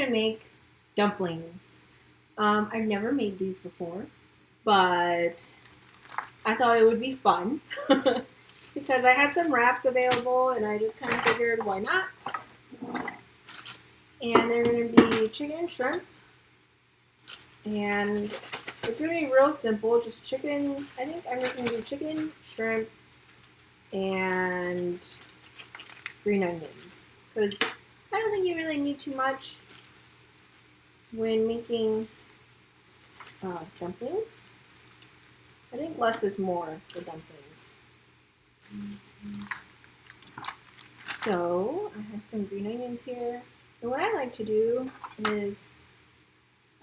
going to make dumplings. I've never made these before, but I thought it would be fun because I had some wraps available and I just kind of figured why not. And they're going to be chicken and shrimp. And it's going to be real simple, just chicken. I think I'm just going to do chicken, shrimp, and green onions. Because I don't think you really need too much when making dumplings. I think less is more for dumplings. So I have some green onions here. And what I like to do is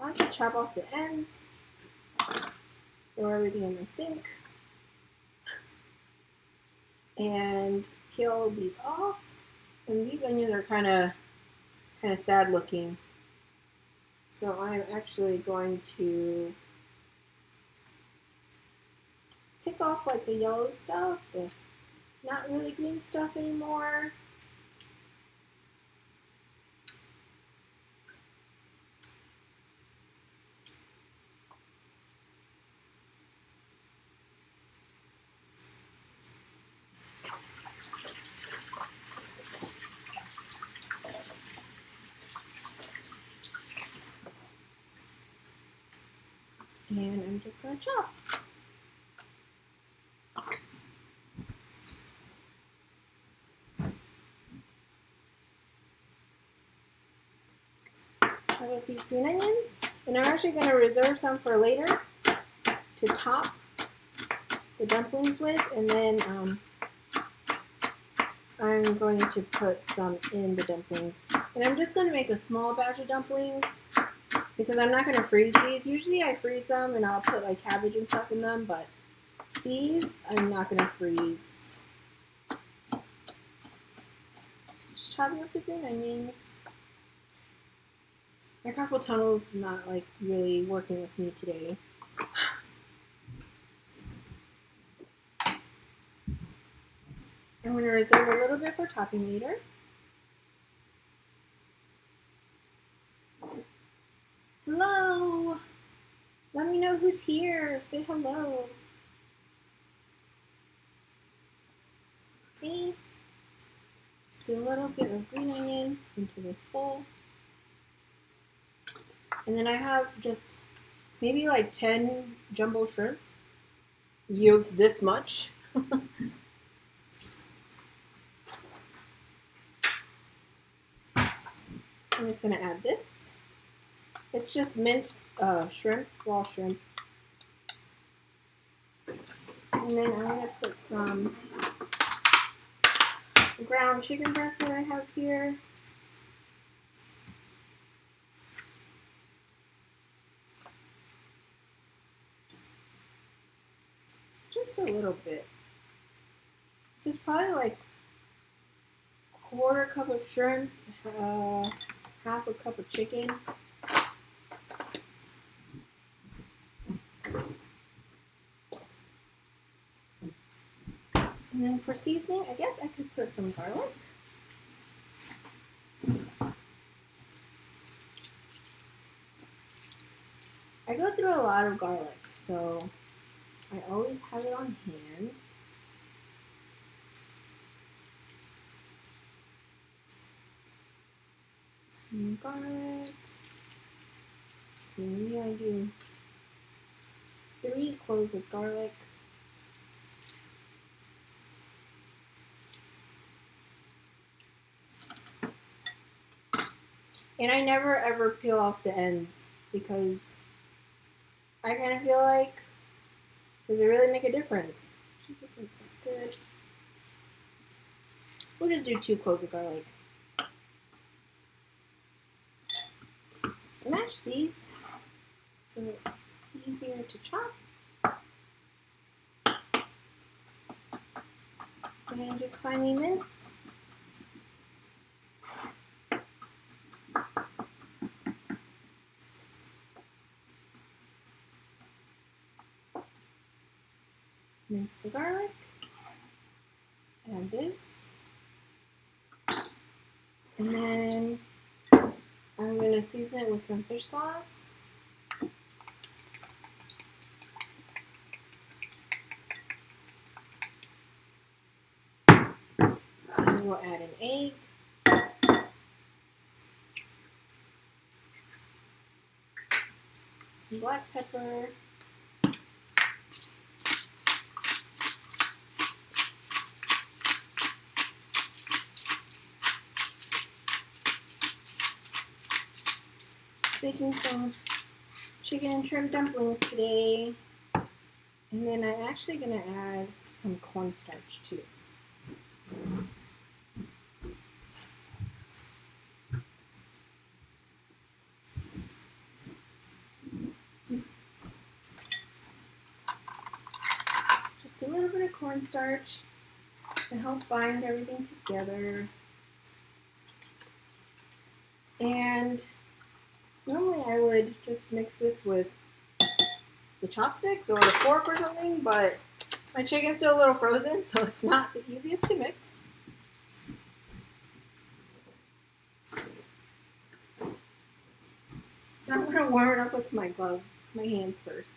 I like to chop off the ends, throw everything in the sink, and peel these off. And these onions are kind of sad looking. So I'm actually going to pick off like the yellow stuff, the not really green stuff anymore. And I'm just going to chop. Chop up these green onions. And I'm actually going to reserve some for later to top the dumplings with. And then I'm going to put some in the dumplings. And I'm just going to make a small batch of dumplings because I'm not going to freeze these. Usually I freeze them and I'll put like cabbage and stuff in them, but these I'm not going to freeze. Just chopping up the green onions. My carpal tunnel's not like really working with me today. I'm going to reserve a little bit for topping later. Hello! Let me know who's here. Say hello. Okay. Let's do a little bit of green onion into this bowl. And then I have just maybe like 10 jumbo shrimp. Yields this much. I'm just going to add this. It's just minced shrimp, raw shrimp. And then I'm going to put some ground chicken breast that I have here. Just a little bit. This is probably like a quarter cup of shrimp, half a cup of chicken. And then for seasoning, I guess I could put some garlic. I go through a lot of garlic, so I always have it on hand. And garlic. So maybe I do 3 cloves of garlic. And I never ever peel off the ends because I kind of feel like, does it really make a difference? This one's not good. We'll just do 2 cloves of garlic. Smash these so they're easier to chop. And just finely mince. Mince the garlic, add this, and then I'm going to season it with some fish sauce. And we'll add an egg. Some black pepper. Making some chicken and shrimp dumplings today. And then I'm actually going to add some cornstarch too. Just a little bit of cornstarch to help bind everything together. And normally I would just mix this with the chopsticks or a fork or something, but my chicken's still a little frozen, so it's not the easiest to mix. So I'm going to warm it up with my gloves, my hands first.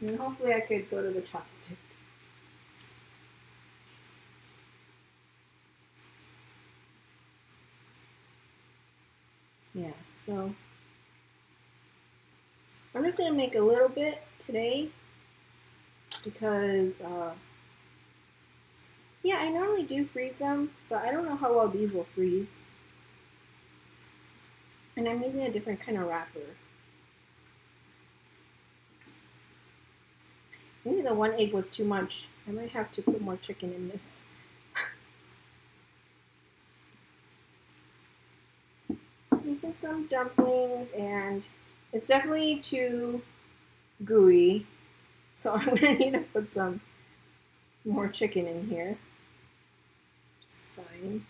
And then hopefully I could go to the chopstick. Yeah, so I'm just going to make a little bit today because, yeah, I normally do freeze them, but I don't know how well these will freeze. And I'm using a different kind of wrapper. Maybe the one egg was too much. I might have to put more chicken in this. Making some dumplings, and it's definitely too gooey, so I'm going to need to put some more chicken in here. Just fine.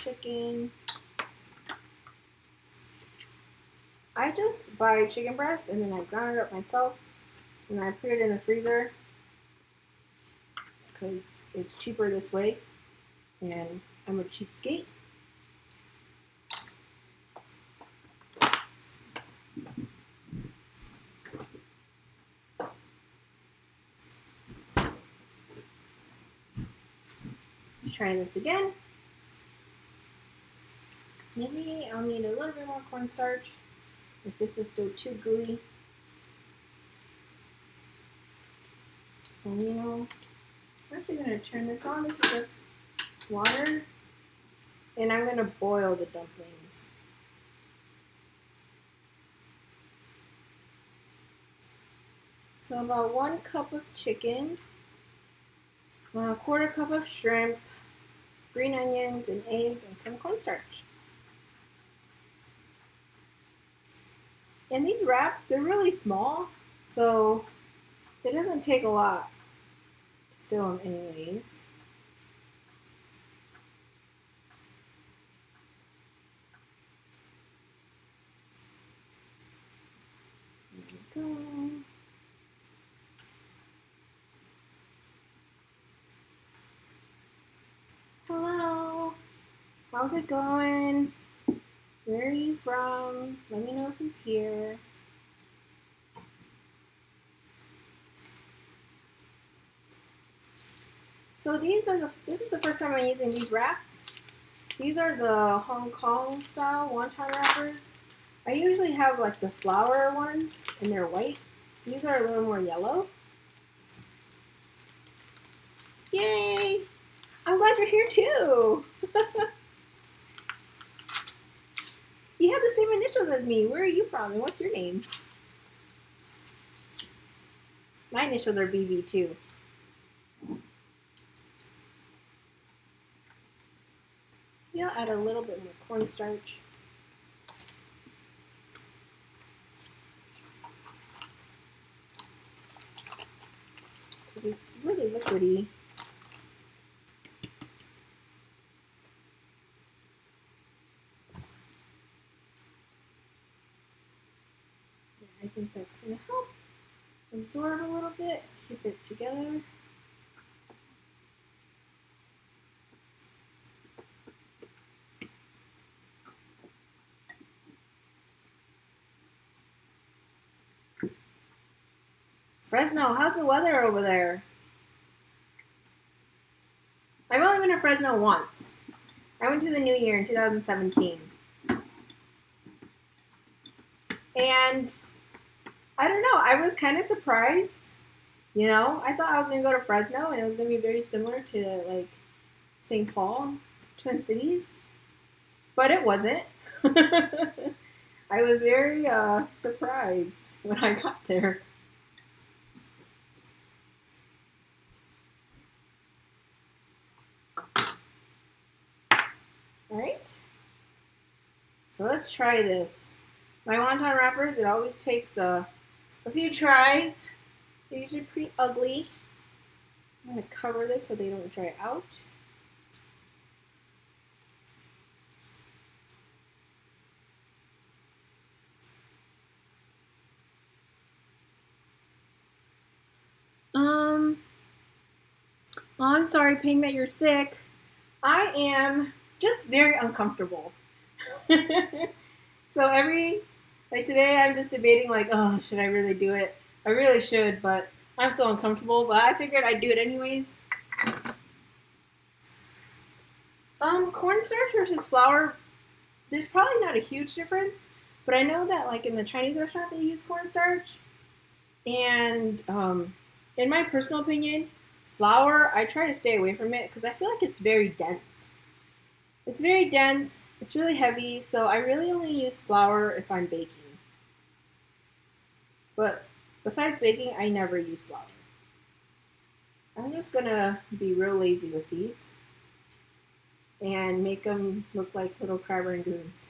Chicken. I just buy chicken breast and then I ground it up myself and I put it in the freezer because it's cheaper this way and I'm a cheapskate. Let's try this again. Maybe I'll need a little bit more cornstarch if this is still too gooey. And you know, I'm actually going to turn this on. This is just water. And I'm going to boil the dumplings. So about 1 cup of chicken, a 1/4 cup of shrimp, green onions, an egg, and some cornstarch. And these wraps, they're really small, so it doesn't take a lot to fill them anyways. There we go. Hello, how's it going? Where are you from? Let me know who's here. So this is the first time I'm using these wraps. These are the Hong Kong style wonton wrappers. I usually have like the flour ones and they're white. These are a little more yellow. Yay! I'm glad you're here too. You have the same initials as me. Where are you from and what's your name? My initials are BB too. Yeah, I'll add a little bit more cornstarch. Because it's really liquidy. I think that's going to help absorb a little bit, keep it together. Fresno, how's the weather over there? I've only been to Fresno once. I went to the New Year in 2017. And I don't know, I was kind of surprised. You know, I thought I was going to go to Fresno and it was going to be very similar to like St. Paul, Twin Cities. But it wasn't. I was very surprised when I got there. Alright. So let's try this. My wonton wrappers, it always takes a few tries. They're usually pretty ugly. I'm going to cover this so they don't dry out. Oh, I'm sorry, Ping, that you're sick. I am just very uncomfortable. So like today I'm just debating like, oh, should I really do it? I really should, but I'm so uncomfortable, but I figured I'd do it anyways. Cornstarch versus flour, there's probably not a huge difference, but I know that like in the Chinese restaurant they use cornstarch. And in my personal opinion, flour, I try to stay away from it because I feel like it's very dense. It's very dense, it's really heavy, so I really only use flour if I'm baking. But besides baking, I never use flour. I'm just gonna be real lazy with these and make them look like little crab rangoons.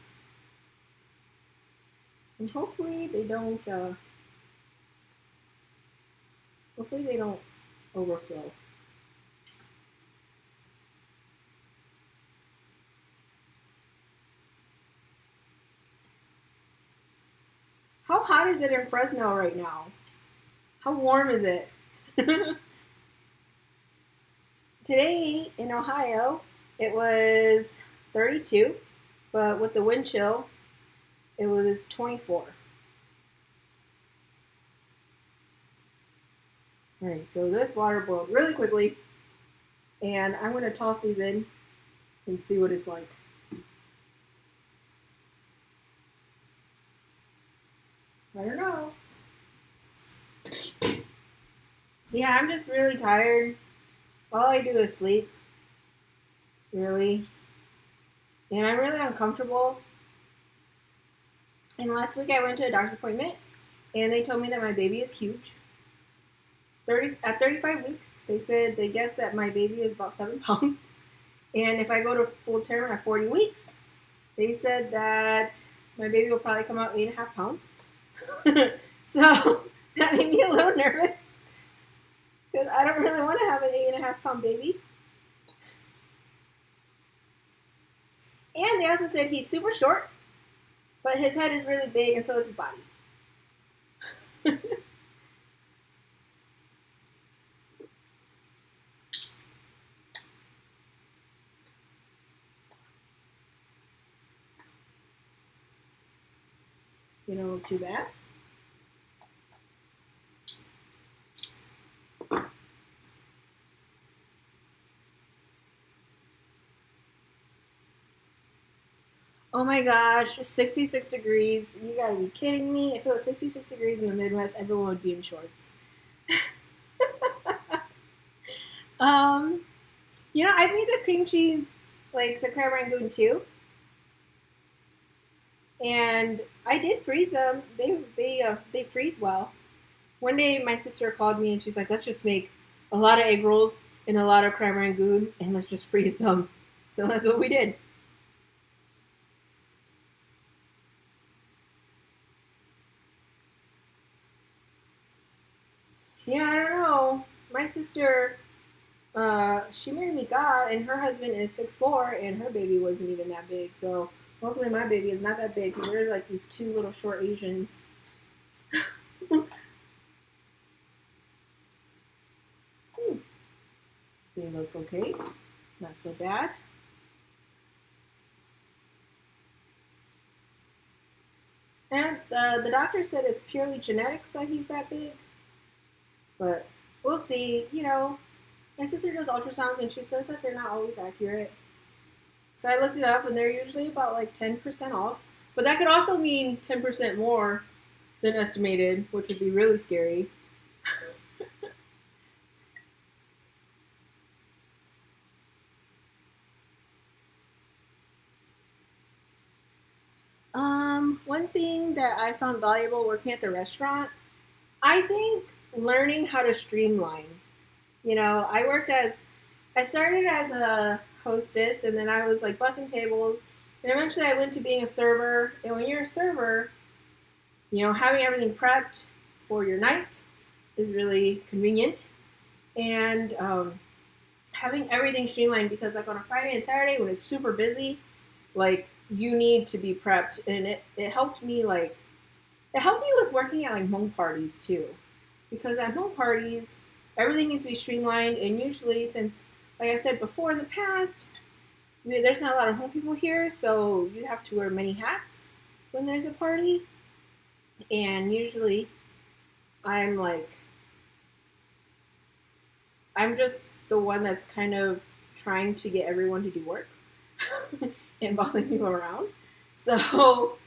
And hopefully they don't overflow. How hot is it in Fresno right now? How warm is it? Today in Ohio, it was 32, but with the wind chill, it was 24. All right, so this water boiled really quickly, and I'm going to toss these in and see what it's like. I don't know. Yeah, I'm just really tired. All I do is sleep. Really. And I'm really uncomfortable. And last week I went to a doctor's appointment and they told me that my baby is huge. At 35 weeks, they said they guessed that my baby is about 7 pounds. And if I go to full term at 40 weeks, they said that my baby will probably come out 8.5 pounds. So that made me a little nervous because I don't really want to have an 8.5 pound baby. And they also said he's super short, but his head is really big and so is his body. You don't look too bad. Oh my gosh, 66 degrees. You gotta be kidding me. If it was 66 degrees in the Midwest, everyone would be in shorts. I made the cream cheese, like the crab rangoon too. And I did freeze them. They freeze well. One day my sister called me and she's like, let's just make a lot of egg rolls and a lot of crab rangoon and let's just freeze them. So that's what we did. Yeah, I don't know. My sister, she married me God, and her husband is 6'4", and her baby wasn't even that big. So hopefully my baby is not that big because we're like these two little short Asians. They look okay. Not so bad. And the doctor said it's purely genetics that he's that big. But we'll see. You know, my sister does ultrasounds and she says that they're not always accurate. So I looked it up and they're usually about like 10% off. But that could also mean 10% more than estimated, which would be really scary. One thing that I found valuable working at the restaurant, I think learning how to streamline. You know, I started as a hostess and then I was like bussing tables. And eventually I went to being a server. And when you're a server, you know, having everything prepped for your night is really convenient. And having everything streamlined because like on a Friday and Saturday when it's super busy, like you need to be prepped. And it helped me like, it helped me with working at like Hmong parties too. Because at Hmong parties, everything needs to be streamlined. And usually since, like I said before in the past, there's not a lot of Hmong people here. So you have to wear many hats when there's a party. And usually I'm like, I'm just the one that's kind of trying to get everyone to do work and bossing people around. So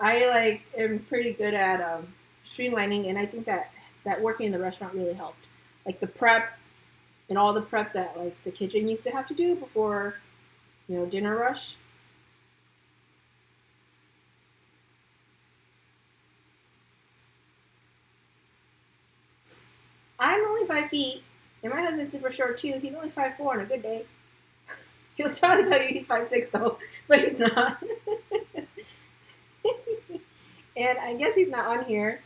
I like am pretty good at streamlining, and I think that working in the restaurant really helped. Like the prep and all the prep that like the kitchen used to have to do before, you know, dinner rush. I'm only 5 feet, and my husband's super short too. He's only 5'4" on a good day. He'll probably tell you he's 5'6" though, but he's not. And I guess he's not on here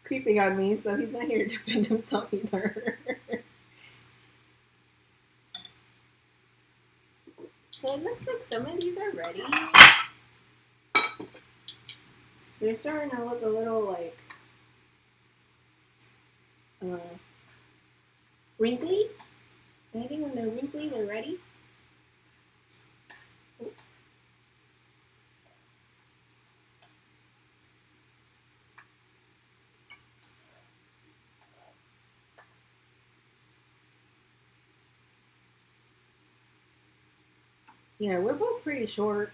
creeping on me, so he's not here to defend himself either. So it looks like some of these are ready. They're starting to look a little like uh, wrinkly. And I think when they're wrinkly, they're ready. Yeah, we're both pretty short.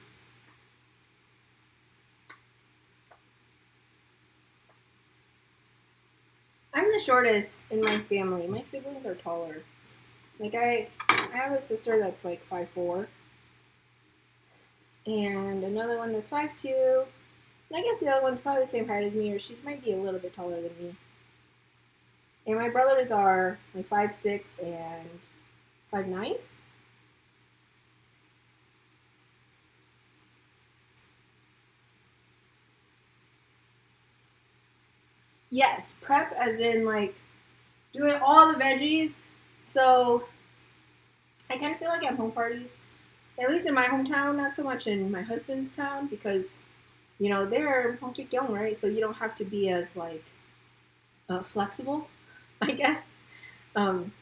I'm the shortest in my family. My siblings are taller. Like I have a sister that's like 5'4", and another one that's 5'2". And I guess the other one's probably the same height as me, or she might be a little bit taller than me. And my brothers are like 5'6" and 5'9". Yes, prep as in like doing all the veggies. So I kind of feel like at home parties, at least in my hometown, not so much in my husband's town, because you know they're young, right? So you don't have to be as like flexible, I guess. Um,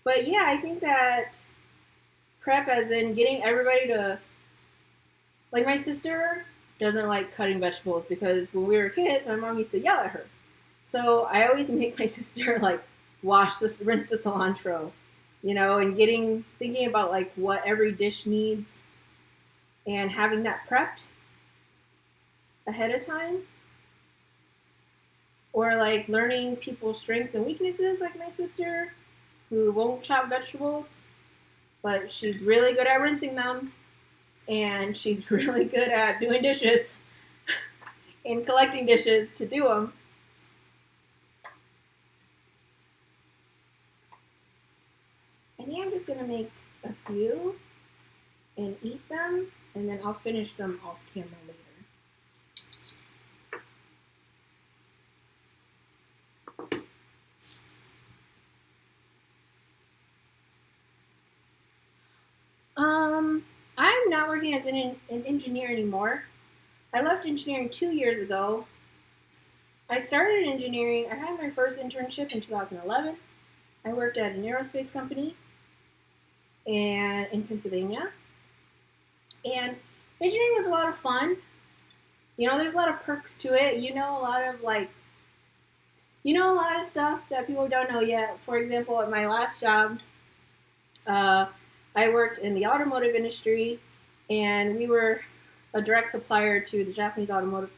but yeah, I think that prep as in getting everybody to like my sister doesn't like cutting vegetables because when we were kids, my mom used to yell at her. So I always make my sister like rinse the cilantro, you know, and thinking about like what every dish needs and having that prepped ahead of time, or like learning people's strengths and weaknesses, like my sister, who won't chop vegetables, but she's really good at rinsing them, and she's really good at doing dishes and collecting dishes to do them. I think I'm just gonna make a few and eat them, and then I'll finish them off camera later. I'm not working as an engineer anymore. I left engineering 2 years ago, I started engineering. I had my first internship in 2011. I worked at an aerospace company and in Pennsylvania. And engineering was a lot of fun. You know, there's a lot of perks to it. You know a lot of stuff that people don't know yet. For example, at my last job, uh, I worked in the automotive industry, and we were a direct supplier to the Japanese automotive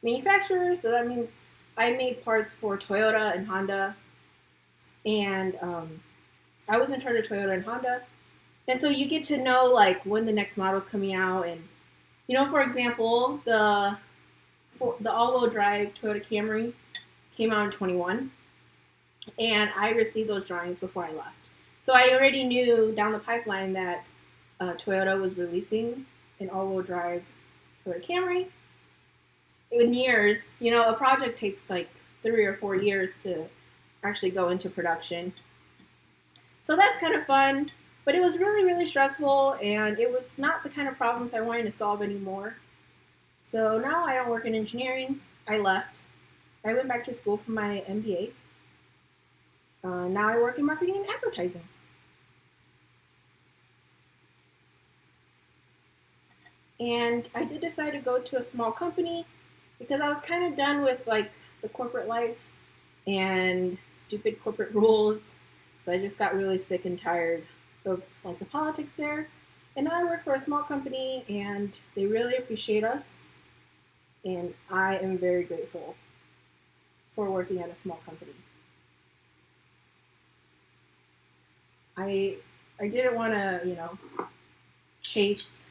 manufacturers. So that means I made parts for Toyota and Honda, and I was in charge of Toyota and Honda. And so you get to know like when the next model is coming out, and you know, for example, the all-wheel drive Toyota Camry came out in 21, and I received those drawings before I left. So I already knew down the pipeline that Toyota was releasing an all-wheel drive Toyota Camry. In years, you know, a project takes like 3 or 4 years to actually go into production. So that's kind of fun, but it was really, really stressful, and it was not the kind of problems I wanted to solve anymore. So now I don't work in engineering. I left. I went back to school for my MBA. Now I work in marketing and advertising. And I did decide to go to a small company because I was kind of done with like the corporate life and stupid corporate rules. So I just got really sick and tired of like the politics there. And now I work for a small company, and they really appreciate us. And I am very grateful for working at a small company. I didn't want to, you know, chase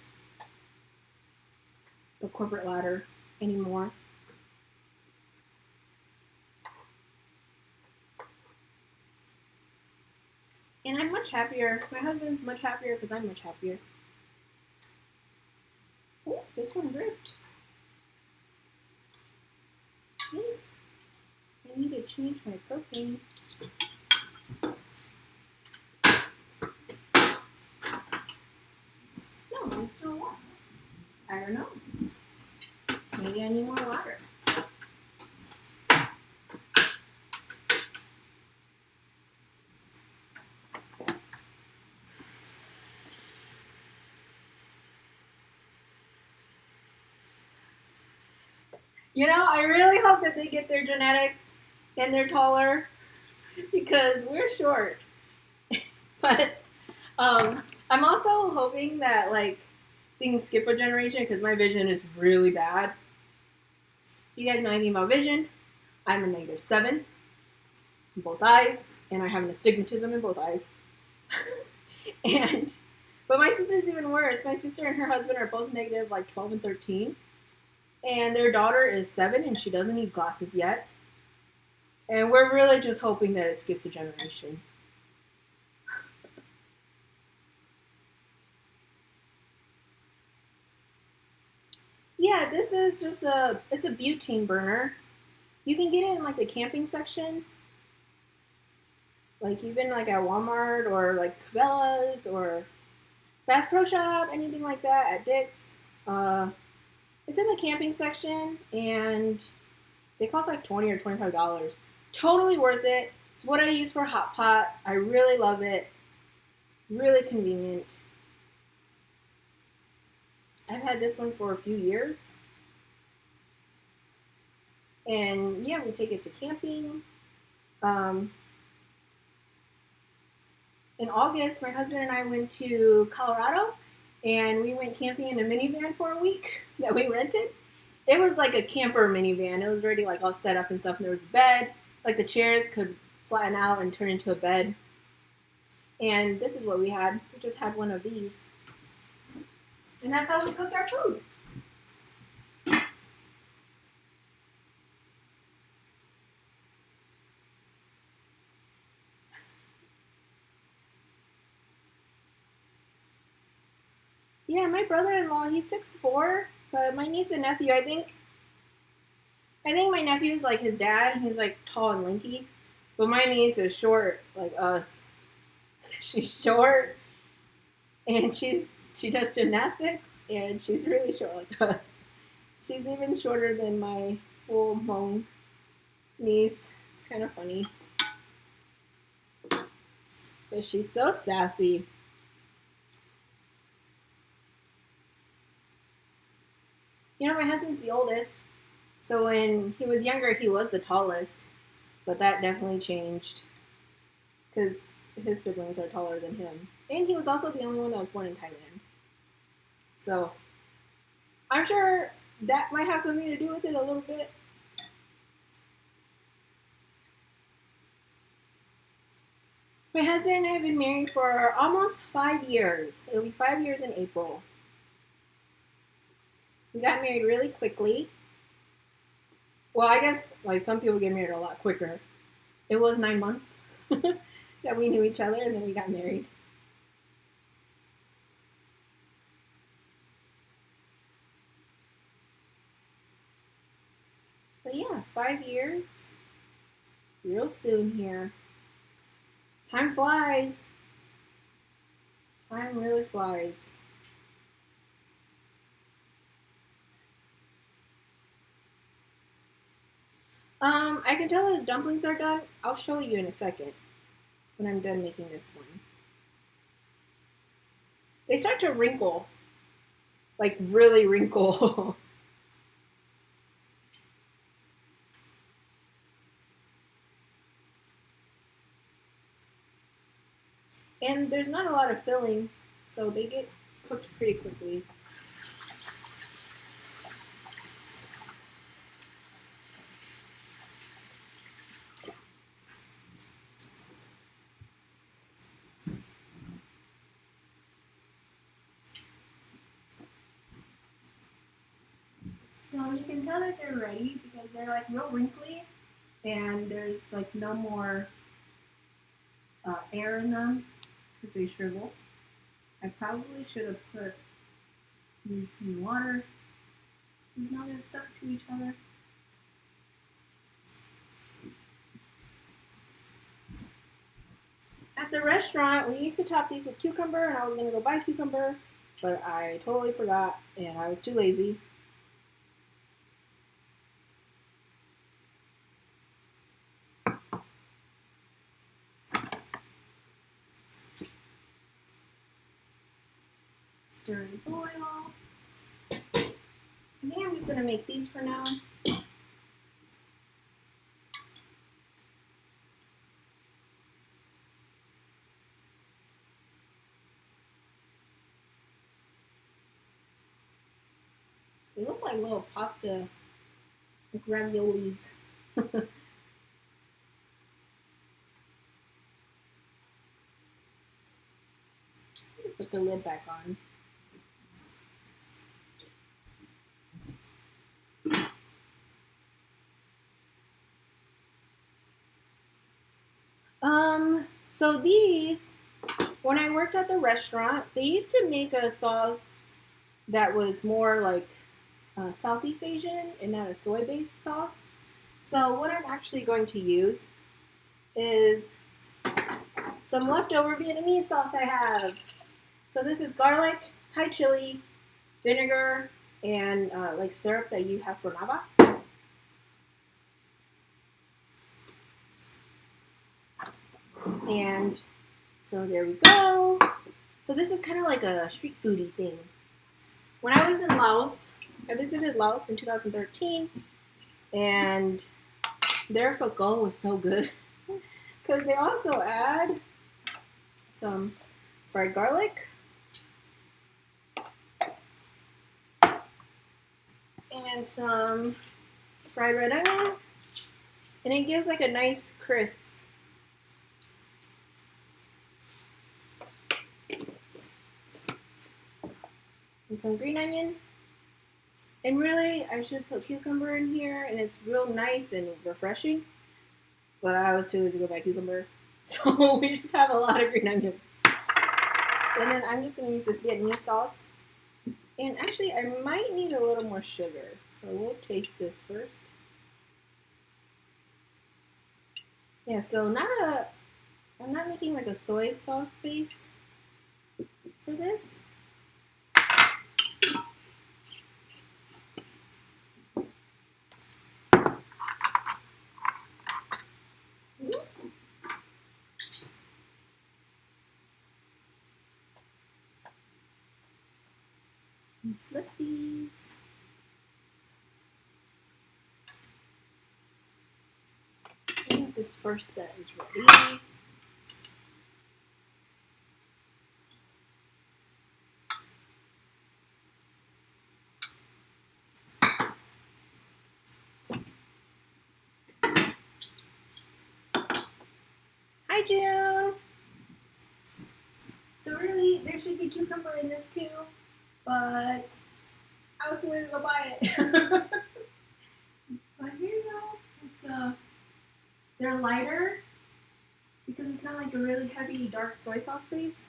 the corporate ladder anymore. And I'm much happier. My husband's much happier because I'm much happier. Oh, this one ripped. I need to change my propane. No, I'm still alive. I don't know. Maybe I need more water. You know, I really hope that they get their genetics and they're taller because we're short. But I'm also hoping that like things skip a generation because my vision is really bad. If you guys know anything about vision, I'm a -7 in both eyes, and I have an astigmatism in both eyes. But my sister's even worse. My sister and her husband are both negative, like 12 and 13. And their daughter is 7, and she doesn't need glasses yet. And we're really just hoping that it skips a generation. Yeah, this is just it's a butane burner. You can get it in like the camping section. Like even like at Walmart or like Cabela's or Bass Pro Shop, anything like that at Dick's. It's in the camping section, and they cost like $20 or $25. Totally worth it. It's what I use for a hot pot. I really love it. Really convenient. I've had this one for a few years. And yeah, we take it to camping. In August, my husband and I went to Colorado, and we went camping in a minivan for a week that we rented. It was like a camper minivan. It was already like all set up and stuff, and there was a bed. Like the chairs could flatten out and turn into a bed. And this is what we had. We just had one of these. And that's how we cooked our food. Yeah, my brother-in-law, he's 6'4", but my niece and nephew, I think my nephew's like his dad. He's like tall and lanky. But my niece is short like us. She's short, and she does gymnastics, and she's really short like us. She's even shorter than my full Hmong niece. It's kind of funny. But she's so sassy. You know, my husband's the oldest. So when he was younger, he was the tallest. But that definitely changed. Because his siblings are taller than him. And he was also the only one that was born in Thailand. So I'm sure that might have something to do with it a little bit. My husband and I have been married for almost 5 years. It'll be 5 years in April. We got married really quickly. Well, I guess like some people get married a lot quicker. It was 9 months that we knew each other, and then we got married. But yeah, 5 years. Real soon here. Time flies. Time really flies. I can tell the dumplings are done. I'll show you in a second when I'm done making this one. They start to wrinkle. Like really wrinkle. And there's not a lot of filling, so they get cooked pretty quickly. So you can tell that they're ready because they're like real wrinkly and there's like no more air in them because they shrivel. I probably should have put these in water. These not get stuck to each other. At the restaurant, we used to top these with cucumber, and I was gonna go buy cucumber, but I totally forgot, and I was too lazy. Stir and boil. I think I'm just gonna make these for now. They look like little pasta, like raviolis. Put the lid back on. So these, when I worked at the restaurant, they used to make a sauce that was more like Southeast Asian and not a soy-based sauce. So what I'm actually going to use is some leftover Vietnamese sauce I have. So this is garlic, Thai chili, vinegar, and like syrup that you have for nava. And so there we go. So this is kind of like a street foodie thing. When I was in Laos, I visited Laos in 2013, and their phở có was so good because they also add some fried garlic and some fried red onion, and it gives like a nice crisp. And some green onion. And really, I should put cucumber in here, and it's real nice and refreshing. But I was too lazy to go buy cucumber, so we just have a lot of green onions. And then I'm just going to use this Vietnamese sauce. And actually, I might need a little more sugar, so we'll taste this first. Yeah, so I'm not making like a soy sauce base for this. this first set is ready. Hi, June. So really, there should be cucumber in this too, but I was going to go buy it. But here you go. It's they're lighter because it's not like a really heavy dark soy sauce base.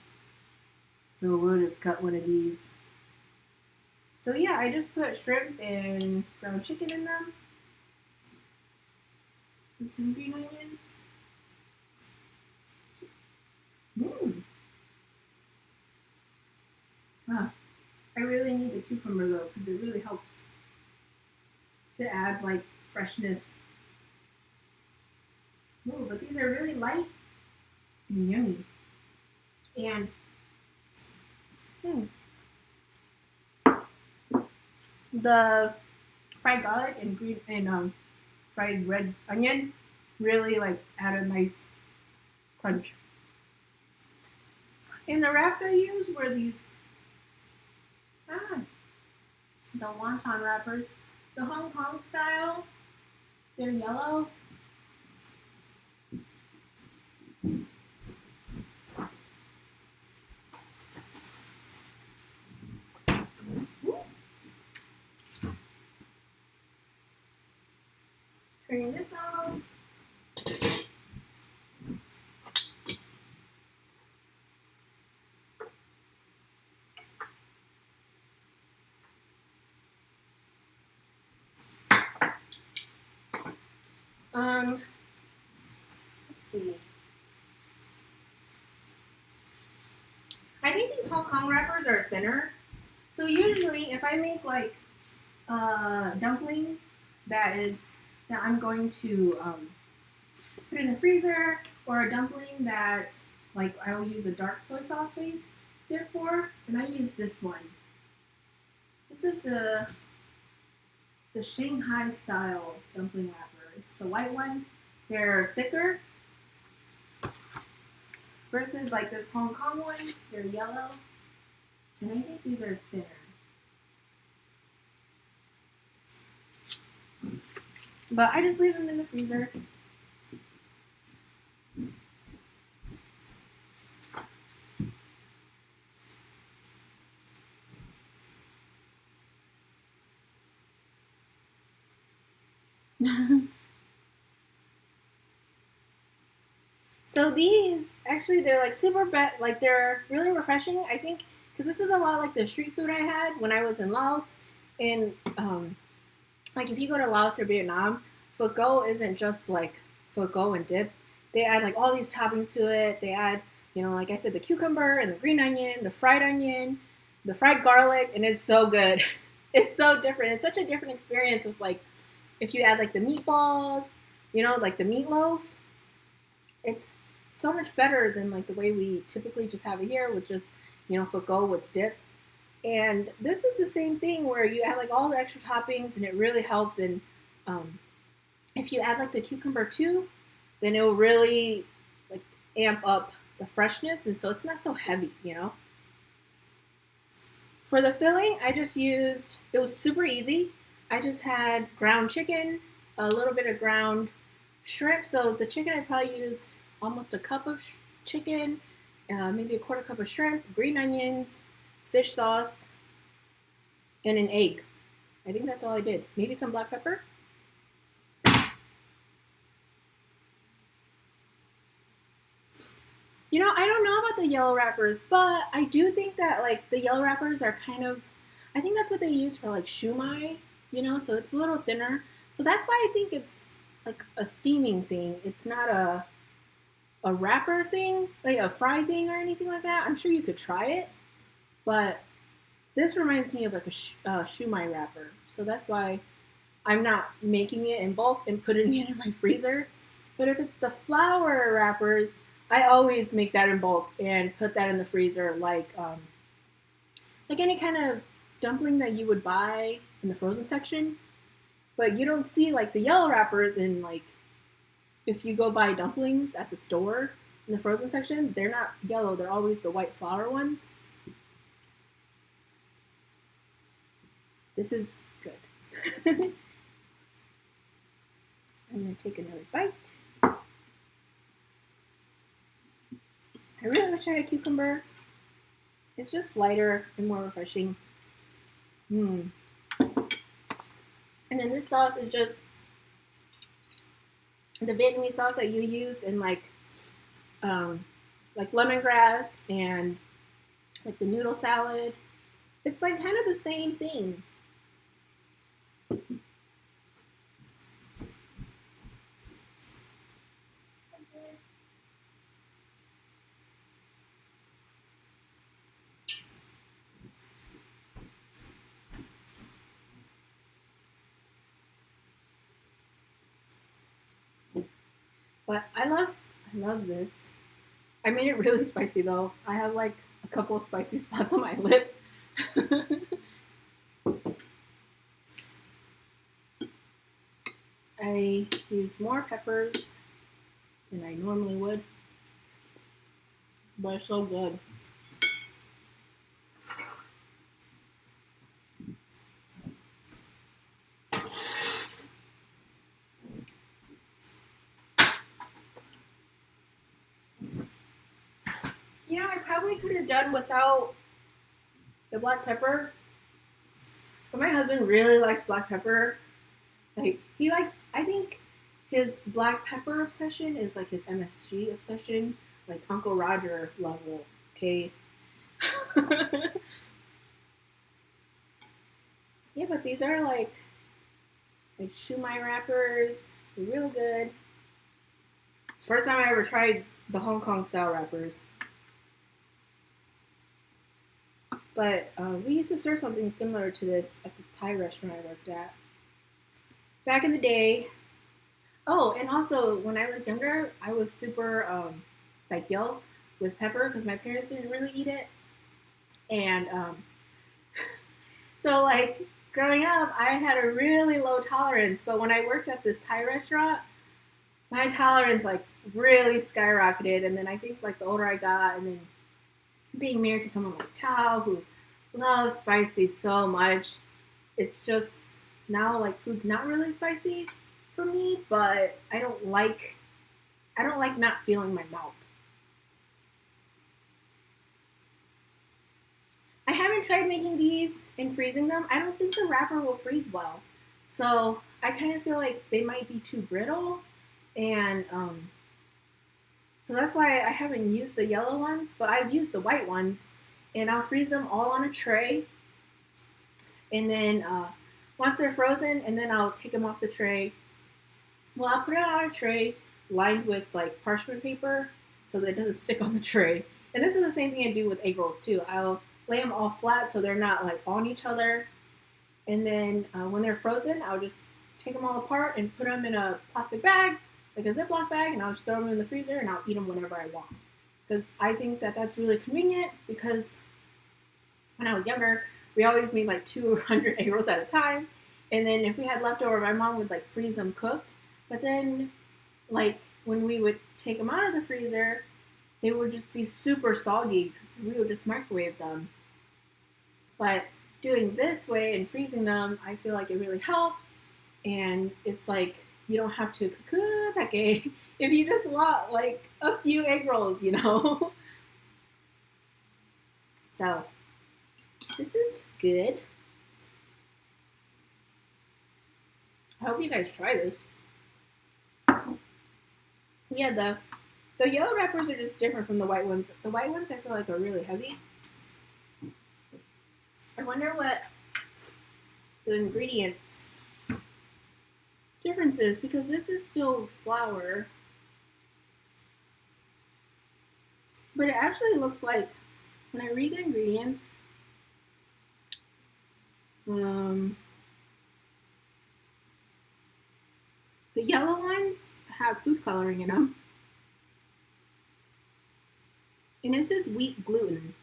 So we'll just cut one of these. So yeah, I just put shrimp and ground chicken in them. And some green onions. I really need the cucumber though, because it really helps to add like freshness. Ooh, but these are really light and yummy. And the fried garlic and green and fried red onion really like add a nice crunch. And the wraps I used were these the wonton wrappers, the Hong Kong style. They're yellow. Turning this off. Let's see. I think these Hong Kong wrappers are thinner. So usually if I make like a dumpling that I'm going to put in the freezer, or a dumpling that like I will use a dark soy sauce base dip for, and I use this one. This is the Shanghai style dumpling wrapper. It's the white one. They're thicker versus like this Hong Kong one. They're yellow, and I think these are thinner. But I just leave them in the freezer. So these, actually, they're like like they're really refreshing, I think, because this is a lot like the street food I had when I was in Laos. And like if you go to Laos or Vietnam, pho co isn't just like pho co and dip. They add like all these toppings to it. They add, like I said, the cucumber and the green onion, the fried garlic, and it's so good. It's so different. It's such a different experience with like, if you add like the meatballs, like the meatloaf. It's so much better than like the way we typically just have it here with just, pho co with dip. And this is the same thing where you add like all the extra toppings and it really helps. And if you add like the cucumber too, then it will really like amp up the freshness. And so it's not so heavy, For the filling, I just used, it was super easy. I just had ground chicken, a little bit of ground shrimp. So the chicken, I probably used almost a cup of chicken, maybe a quarter cup of shrimp, green onions, fish sauce, and an egg. I think that's all I did. Maybe some black pepper. I don't know about the yellow wrappers, but I do think that like the yellow wrappers are kind of, I think that's what they use for like shumai, so it's a little thinner. So that's why I think it's like a steaming thing. It's not a wrapper thing, like a fry thing or anything like that. I'm sure you could try it, but this reminds me of like a shumai wrapper. So that's why I'm not making it in bulk and putting it in my freezer. But if it's the flour wrappers, I always make that in bulk and put that in the freezer, like any kind of dumpling that you would buy in the frozen section. But you don't see like the yellow wrappers in like if you go buy dumplings at the store in the frozen section, they're not yellow. They're always the white flour ones. This is good. I'm going to take another bite. I really wish I had cucumber. It's just lighter and more refreshing. And then this sauce is just the Vietnamese sauce that you use in like lemongrass and like the noodle salad. It's like kind of the same thing. But I love this. I made it really spicy though. I have like a couple of spicy spots on my lip. I use more peppers than I normally would, but it's so good. You know, I probably could have done without the black pepper, but my husband really likes black pepper. Like, I think his black pepper obsession is like his MSG obsession, like Uncle Roger level, okay? Yeah, but these are like shumai wrappers. They're real good. First time I ever tried the Hong Kong style wrappers. But we used to serve something similar to this at the Thai restaurant I worked at. Back in the day. Oh, and also when I was younger, I was super yelled with pepper because my parents didn't really eat it. And so like growing up, I had a really low tolerance. But when I worked at this Thai restaurant, my tolerance like really skyrocketed. And then I think like the older I got, and then being married to someone like Tao who loves spicy so much, it's just now like food's not really spicy for me, but I don't like not feeling my mouth. I haven't tried making these and freezing them. I don't think the wrapper will freeze well. So I kind of feel like they might be too brittle, and so that's why I haven't used the yellow ones, but I've used the white ones, and I'll freeze them all on a tray. And then once they're frozen, and then I'll take them off the tray. Well, I'll put it on a tray lined with like parchment paper so that it doesn't stick on the tray. And this is the same thing I do with egg rolls too. I'll lay them all flat so they're not like on each other. And then when they're frozen, I'll just take them all apart and put them in a plastic bag, like a Ziploc bag, and I'll just throw them in the freezer and I'll eat them whenever I want. Because I think that that's really convenient, because when I was younger, we always made like 200 egg rolls at a time. And then if we had leftover, my mom would like freeze them cooked. But then like when we would take them out of the freezer, they would just be super soggy because we would just microwave them. But doing this way and freezing them, I feel like it really helps. And it's like you don't have to cook that day if you just want like a few egg rolls, you know. So this is good. I hope you guys try this. Yeah, the yellow wrappers are just different from the white ones. The white ones I feel like are really heavy. I wonder what the ingredients difference is, because this is still flour. But it actually looks like, when I read the ingredients, the yellow ones have food coloring in them. And it says wheat gluten,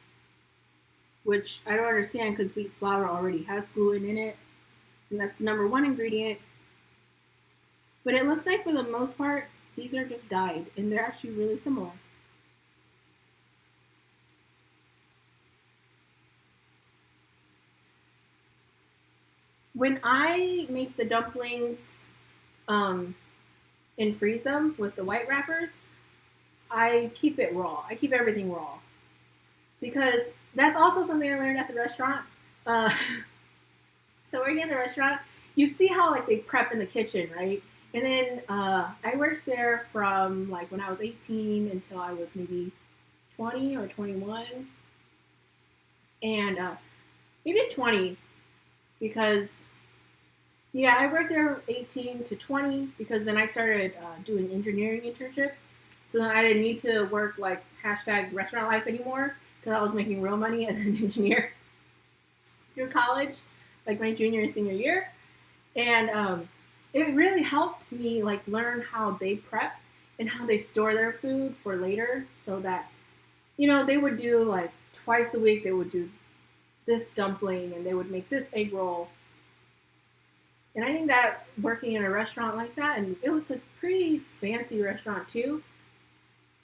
which I don't understand because wheat flour already has gluten in it. And that's the number one ingredient. But it looks like for the most part, These are just dyed, and they're actually really similar. When I make the dumplings and freeze them with the white wrappers, I keep it raw. I keep everything raw. Because that's also something I learned at the restaurant. Uh, so working at the restaurant, you see how like they prep in the kitchen, right? And then I worked there from like when I was 18 until I was maybe 20 or 21. And maybe 20 because, yeah, I worked there 18 to 20 because then I started doing engineering internships. So then I didn't need to work like hashtag restaurant life anymore because I was making real money as an engineer through college, like my junior and senior year. And it really helped me like learn how they prep and how they store their food for later so that, they would do like twice a week, they would do this dumpling and they would make this egg roll. And I think that working in a restaurant like that, and it was a pretty fancy restaurant too,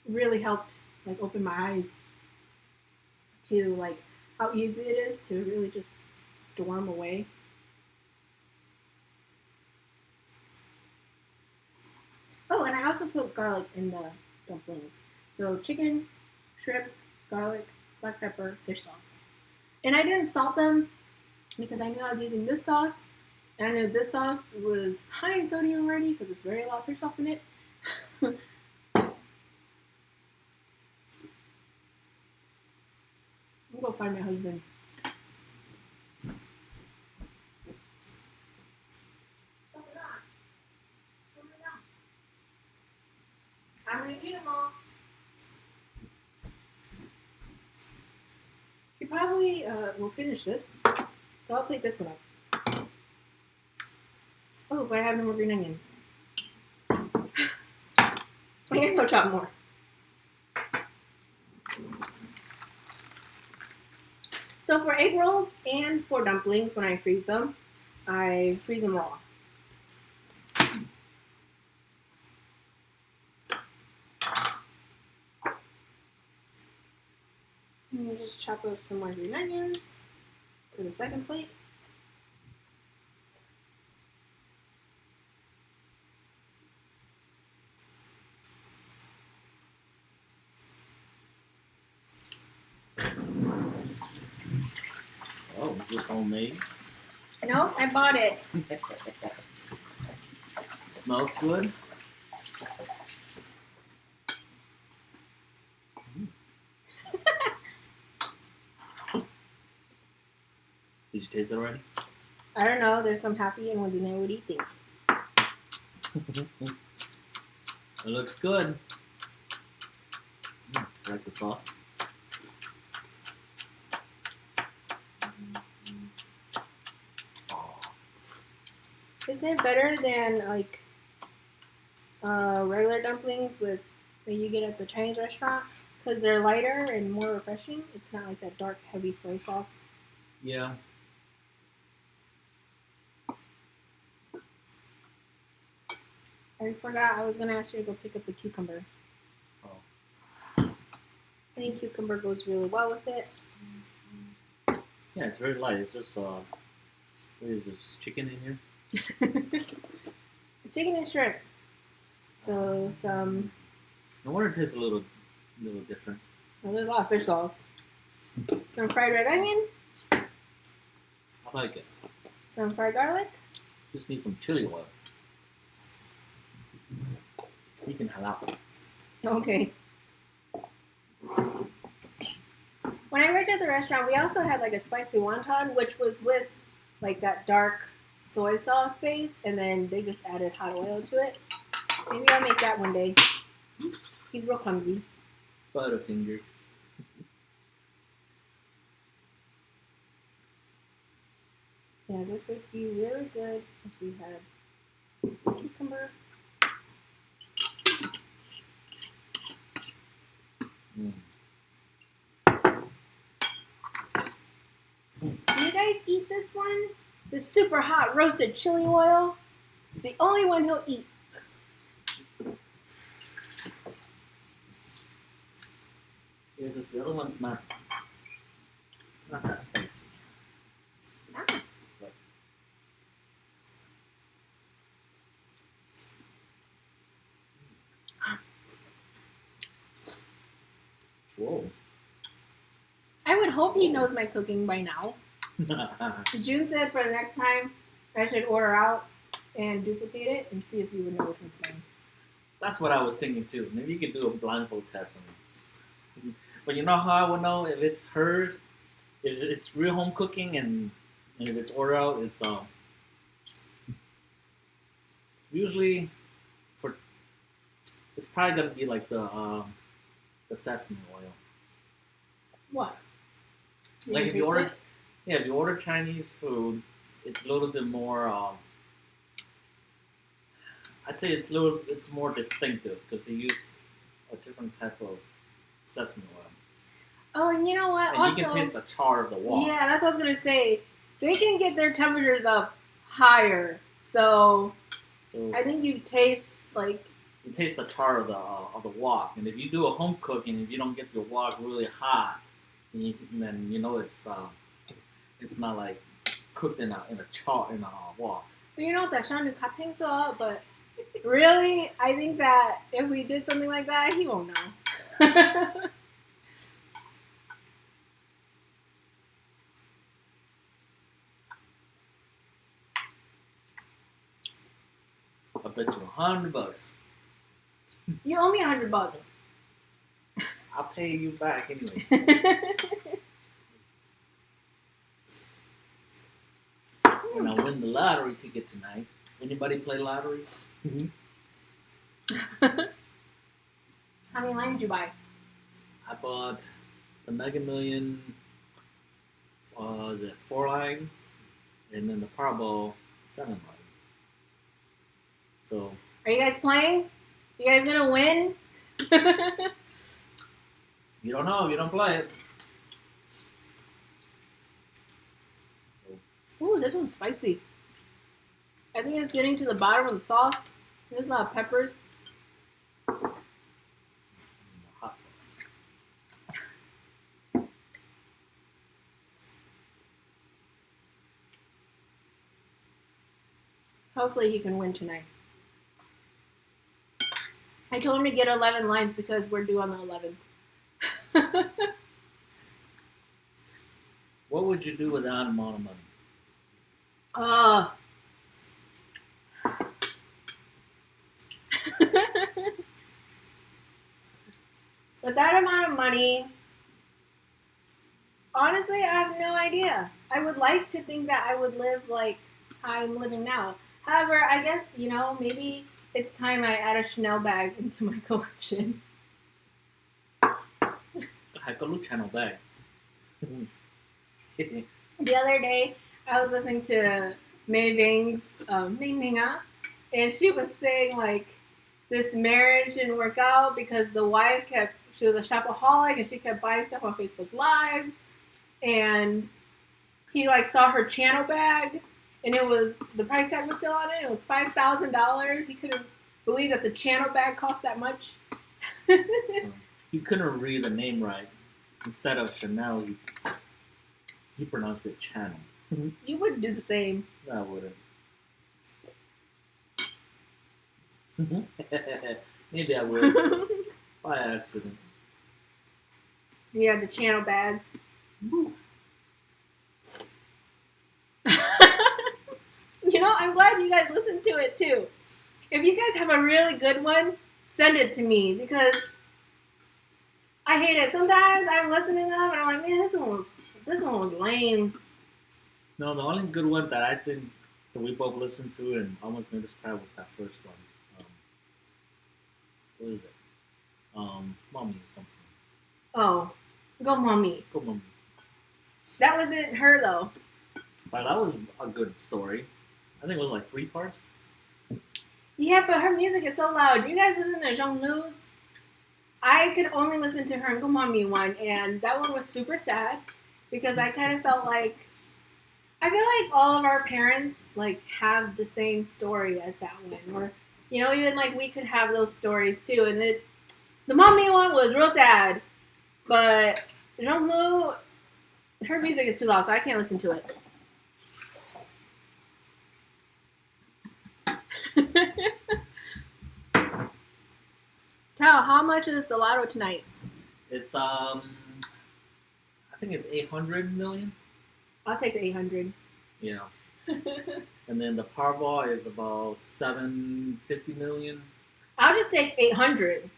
really helped like open my eyes to like how easy it is to really just store them away. Oh, and I also put garlic in the dumplings. So chicken, shrimp, garlic, black pepper, fish sauce. And I didn't salt them because I knew I was using this sauce. And I knew this sauce was high in sodium already because it's very lot of fish sauce in it. I'm going to find my husband. I'm going to eat them all. He probably will finish this. So I'll plate this one up. Oh, but I have no more green onions. I guess I'll chop more. So for egg rolls and for dumplings, when I freeze them raw. And you just chop up some more green onions for the second plate. Oh, is this homemade? No, I bought it. Smells good. Did you taste it already? I don't know. There's some half-eaten ones in there. What do you think? It looks good. Like the sauce. Isn't it better than like regular dumplings that you get at the Chinese restaurant? Because they're lighter and more refreshing. It's not like that dark, heavy soy sauce. Yeah. I forgot I was going to ask you to go pick up the cucumber. Oh. I think cucumber goes really well with it. Yeah, it's very light. It's just, what is this, chicken in here? Chicken and shrimp. So some... No wonder it tastes a little different. Well, there's a lot of fish sauce. Some fried red onion. I like it. Some fried garlic. Just need some chili oil. You can have that. Okay. When I worked at the restaurant, we also had like a spicy wonton, which was with like that dark soy sauce base, and then they just added hot oil to it. Maybe I'll make that one day. He's real clumsy. Butterfinger. Yeah, this would be really good if we had cucumber. Mm. Do you guys eat this one? This super hot roasted chili oil. It's the only one he'll eat. It's not that spicy. Ah. But, whoa. I would hope he knows my cooking by now. June said for the next time I should order out and duplicate it and see if you would know which one's mine. That's what I was thinking too. Maybe you could do a blindfold test on me. But you know how I would know if it's her, if it's real home cooking, and if it's order out, it's usually it's probably gonna be like the sesame oil. What? Like if you order, if you order Chinese food, it's a little bit more. I'd say it's more distinctive because they use a different type of sesame oil. Oh, and you know what? And also, you can taste the char of the wok. Yeah, that's what I was gonna say. They can get their temperatures up higher, so I think you taste like. You taste the char of the wok, and if you do a home cooking, if you don't get your wok really hot, then you know it's not like cooked in a wok. You know that Sean cutting so, but really, I think that if we did something like that, he won't know. I bet you $100. You owe me $100. I'll pay you back anyway. And I'll win the lottery ticket tonight. Anybody play lotteries? How many lines did you buy? I bought the Mega Million. Was it 4 lines? And then the Powerball 7 lines. So. Are you guys playing? You guys gonna win? You don't know if you don't play it. Ooh, this one's spicy. I think it's getting to the bottom of the sauce. There's a lot of peppers. Hot sauce. Hopefully he can win tonight. I told him to get 11 lines because we're due on the 11th. What would you do with that amount of money? With that amount of money, honestly, I have no idea. I would like to think that I would live like I'm living now. However, I guess, maybe it's time I add a Chanel bag into my collection. Channel bag. The other day, I was listening to Mei Ving's Ning Ning Ah, and she was saying, like, this marriage didn't work out because the wife she was a shopaholic and she kept buying stuff on Facebook Lives, and he, like, saw her channel bag, and the price tag was still on it. It was $5,000. He couldn't believe that the channel bag cost that much. You couldn't read the name right. Instead of Chanel, you pronounced it Channel. You would do the same. No, I wouldn't. Maybe I would. By accident. Yeah, the channel bag. I'm glad you guys listened to it too. If you guys have a really good one, send it to me because I hate it. Sometimes I'm listening to them and I'm like, man, this one was lame. No, the only good one that I think that we both listened to and almost made us cry was that first one. What is it? Mommy or something. Oh, Go Mommy. Go Mommy. That wasn't her though. But that was a good story. I think it was like 3 parts. Yeah, but her music is so loud. Do you guys listen to Zhong Lu's? I could only listen to her and Go Mommy one, and that one was super sad because I kind of felt like I feel like all of our parents like have the same story as that one, or even like we could have those stories too. And the Mommy one was real sad, but Jongmu, her music is too loud, so I can't listen to it. Tao, how much is the lotto tonight? It's I think it's 800 million. I'll take the 800. Yeah. And then the Powerball is about 750 million. I'll just take 800.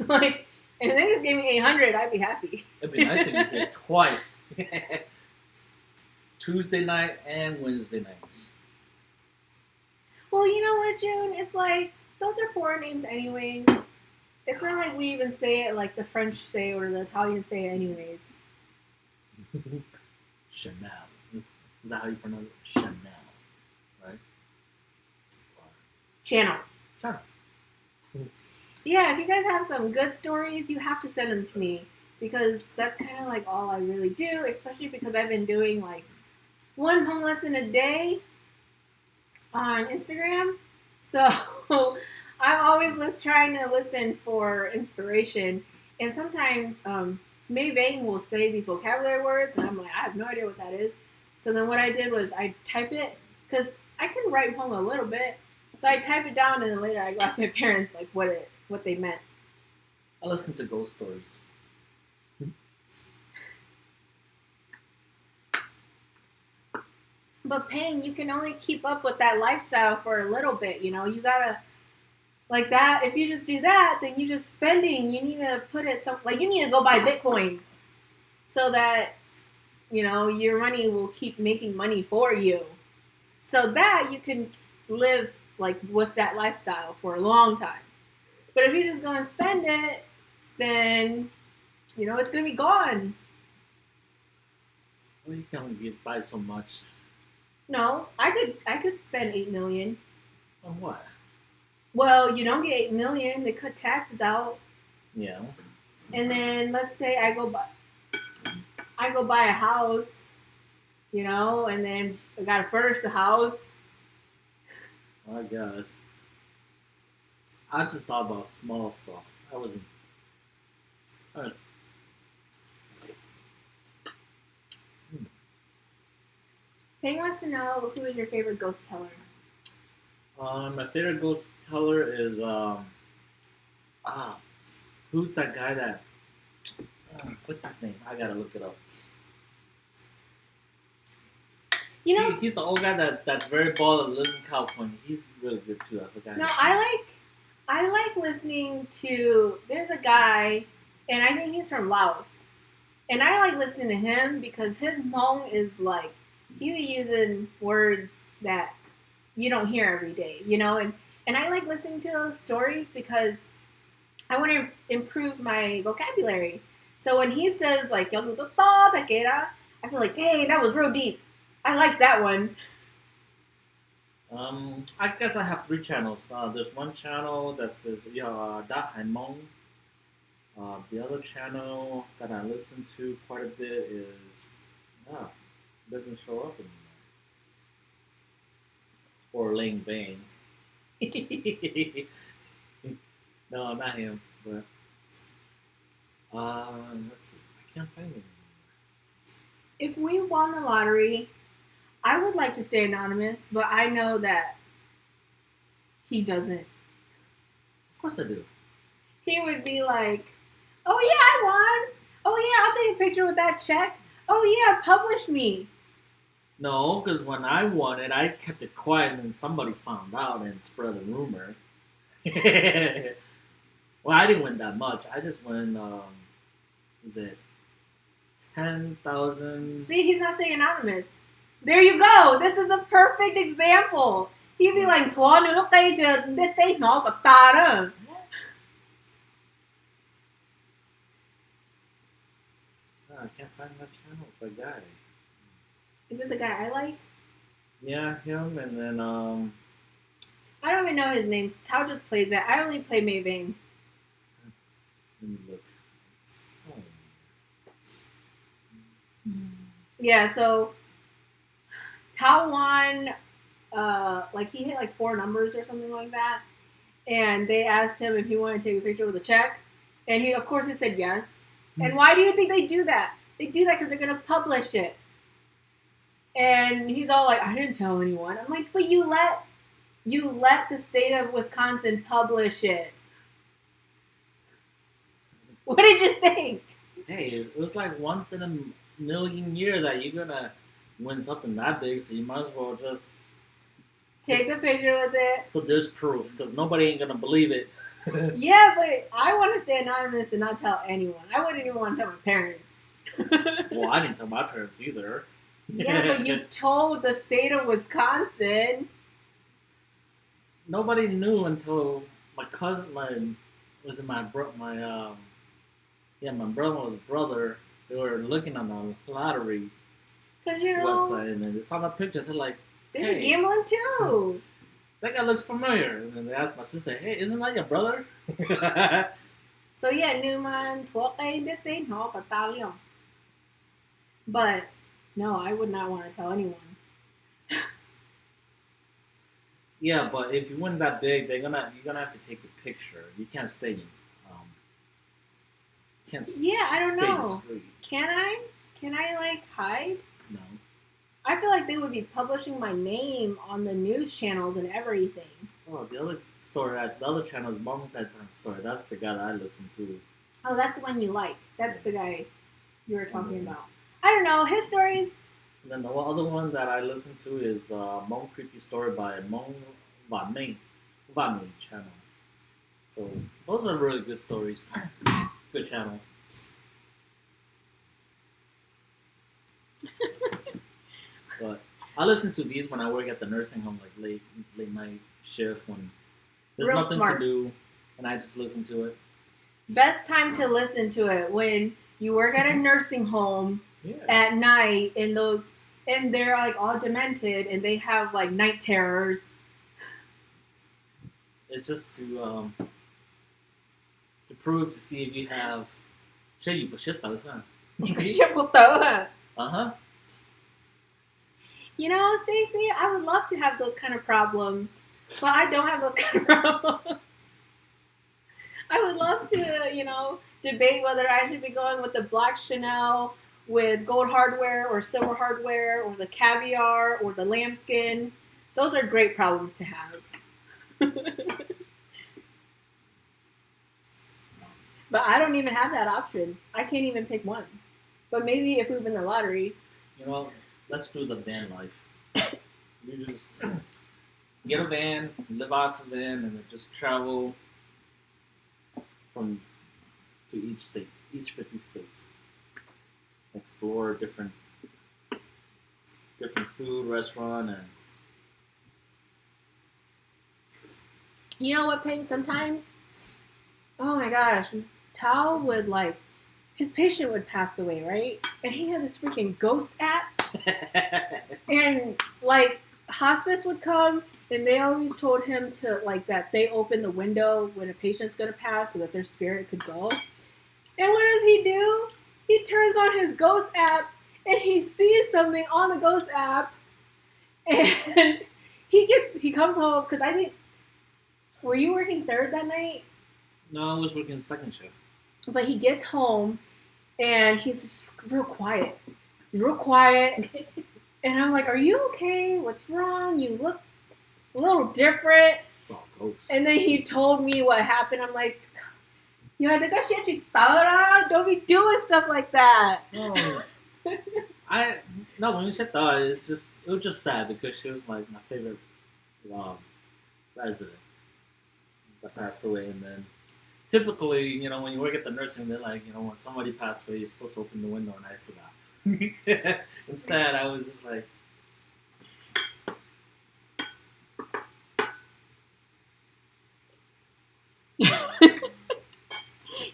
Like, if they just gave me 800, I'd be happy. It'd be nice if you hit twice. Tuesday night and Wednesday night. Well, you know what, June? It's like, those are foreign names anyways. It's not like we even say it like the French say or the Italians say it anyways. Chanel. Is that how you pronounce it? Chanel. Right? Channel. Channel. Yeah, if you guys have some good stories, you have to send them to me. Because that's kind of like all I really do, especially because I've been doing like one Hmong lesson a day on Instagram. So I'm always trying to listen for inspiration. And sometimes May Vane will say these vocabulary words, and I'm like, I have no idea what that is. So then what I did was I type it, because I can write Hmong a little bit. So I type it down, and then later I go ask my parents like what they meant. I listen to ghost stories. But Pang, you can only keep up with that lifestyle for a little bit, you know? You gotta, like that, if you just do that, then you're just spending. You need to put it like, you need to go buy Bitcoins so that, you know, your money will keep making money for you. So that you can live, like, with that lifestyle for a long time. But if you're just going to spend it, then, you know, it's going to be gone. Well, you can only buy so much. No, I could spend $8 million. On what? Well, you don't get $8 million. They cut taxes out, Yeah. and then let's say I go buy a house, you know, and then I gotta furnish the house. I guess. I just thought about small stuff. I was Pang wants to know, who is your favorite ghost teller? my favorite ghost teller is who's that guy that what's his name? I gotta look it up. You know, He's the old guy that's very bald and lives in California. He's really good too. I forgot. no, I like listening to. There's a guy, and I think he's from Laos, and I like listening to him because his Hmong is like, he be using words that you don't hear every day, you know, and I like listening to those stories because I want to improve my vocabulary. So when he says like I feel like, dang, that was real deep. I like that one. I guess I have 3 channels. There's one channel that says Hmong. The other channel that I listen to quite a bit is doesn't show up anymore. Or Ling Bang. No, not him. But let's see. I can't find it anymore. If we won the lottery, I would like to stay anonymous, but I know that he doesn't. Of course I do. He would be like, oh yeah, I won. Oh yeah, I'll take a picture with that check. Oh yeah, publish me. No, because when I won it, I kept it quiet, and then somebody found out and spread a rumor. Well, I didn't win that much. I just won, is it 10,000? See, he's not staying anonymous. There you go. This is a perfect example. He'd be like, "Thua nữa lúc đây thì nó có ta đó." I can't find that channel. The guy. Is it the guy I like? Yeah, him, and then I don't even know his name. Tao just plays it. I only play Mayvane. let me look. Yeah, so Tao won, like he hit like 4 numbers or something like that. And they asked him if he wanted to take a picture with a check. And he, of course, he said yes. And why do you think they do that? They do that because they're going to publish it. And he's all like, I didn't tell anyone. I'm like, but you let the state of Wisconsin publish it. What did you think? Hey, it was like once in a million year that you're gonna win something that big, so you might as well just take the picture with it. So there's proof, because nobody ain't gonna believe it. Yeah, but I want to stay anonymous and not tell anyone. I wouldn't even want to tell my parents. Well, I didn't tell my parents either. Yeah, but you told the state of Wisconsin. Nobody knew until my cousin, my brother's brother. They were looking on the lottery website, and they saw my picture. They're like, "They were gambling too." That guy looks familiar. And then they asked my sister, "Hey, isn't that your brother?" So yeah, Newman, but no, I would not want to tell anyone. Yeah, but if you win that big, you're gonna have to take a picture. You can't stay in. I don't know. Can I? Can I like hide? No. I feel like they would be publishing my name on the news channels and everything. Oh, the other channel is Mom Bedtime Story. That's the guy that I listen to. Oh, that's the one you like. That's the guy you were talking about. I don't know his stories. And then the other one that I listen to is Hmong Creepy Story by Hmong channel. So those are really good stories. Good channel. But I listen to these when I work at the nursing home, like late night shift when there's nothing to do, and I just listen to it. Best time to listen to it when you work at a nursing home at night, and they're like all demented, and they have like night terrors. It's just to prove to see if you have. Uh-huh. You know, Stacey, I would love to have those kind of problems, but I don't have those kind of problems. I would love to, debate whether I should be going with the black Chanel with gold hardware or silver hardware or the caviar or the lambskin. Those are great problems to have. But I don't even have that option. I can't even pick one. But maybe if we win the lottery. Let's do the van life. You just get a van, live off a van, and then just travel to each state, each 50 states. Explore different food, restaurant, and you know what, Ping? Sometimes, oh my gosh, Tao would his patient would pass away, right? And he had this freaking ghost app. And hospice would come, and they always told him to that they open the window when a patient's gonna pass so that their spirit could go. And what does he do? He turns on his ghost app and he sees something on the ghost app, and he comes home because I think, were you working third that night? No, I was working second shift. But he gets home and he's just real quiet. He's real quiet. And I'm like, are you okay? What's wrong? You look a little different. It's all ghosts. And then he told me what happened. I'm like, don't be doing stuff like that. No, when you said that, it was just sad because she was like my favorite resident that passed away. And then typically, when you work at the nursing, they're like, when somebody passed away, you're supposed to open the window, and I forgot. Instead, I was just like,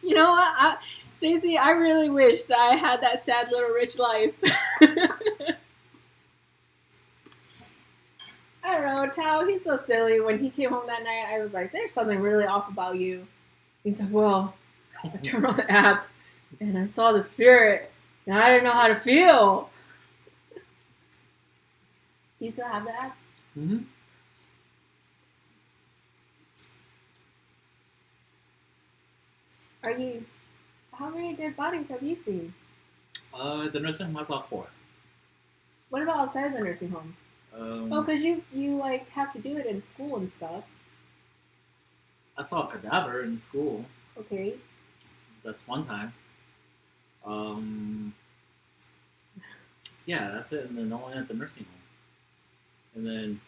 you know what, Stacey, I really wish that I had that sad little rich life. I don't know, Tao, he's so silly. When he came home that night, I was like, there's something really off about you. He's like, well, I turned on the app and I saw the spirit and I didn't know how to feel. You still have the app? Mm-hmm. How many dead bodies have you seen? The nursing home I saw 4. What about outside the nursing home? Oh, because you like have to do it in school and stuff. I saw a cadaver in school. Okay. That's one time. Yeah, that's it. And then only at the nursing home. And then,